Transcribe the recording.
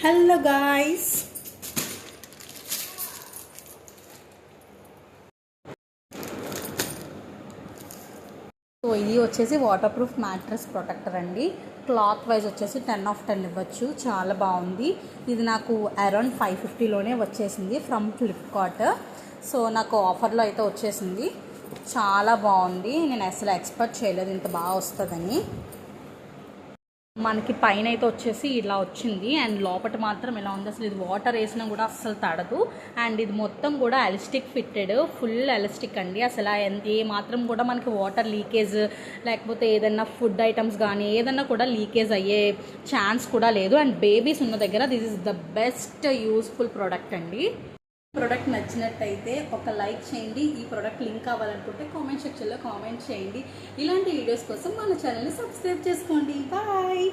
Hello guys, so ఇది వచ్చేసి water proof mattress protector అండి. క్లాత్ వైజ్ వచ్చేసి 10/10 ఇవ్వచ్చు. చాలా బాగుంది. ఇది నాకు అరౌండ్ 550లోనే వచ్చేసింది ఫ్రమ్ ఫ్లిప్కార్ట్. సో నాకు ఆఫర్లో అయితే వచ్చేసింది. చాలా బాగుంది. నేను అసలు ఎక్స్పెక్ట్ చేయలేదు ఇంత బాగా వస్తుందని. మనకి పైన అయితే వచ్చేసి ఇలా వచ్చింది అండ్ లోపల మాత్రం ఇలా ఉంది. అసలు ఇది వాటర్ వేసినా కూడా అస్సలు తడదు. అండ్ ఇది మొత్తం కూడా ఎలాస్టిక్ ఫిట్టెడ్, ఫుల్ ఎలాస్టిక్ అండి. అసలు ఏ మాత్రం కూడా మనకి వాటర్ లీకేజ్ లేకపోతే ఏదైనా ఫుడ్ ఐటమ్స్ కానీ ఏదన్నా కూడా లీకేజ్ అయ్యే ఛాన్స్ కూడా లేదు. అండ్ బేబీస్ ఉన్న దగ్గర this is the best useful product అండి. ప్రోడక్ట్ నచ్చినట్టయితే ఒక లైక్ చేయండి. ఈ ప్రోడక్ట్ లింక్ కావాలనుకుంటే కామెంట్ సెక్షన్లో కామెంట్ చేయండి. ఇలాంటి వీడియోస్ కోసం మన ఛానల్ని సబ్స్క్రైబ్ చేసుకోండి. బాయ్.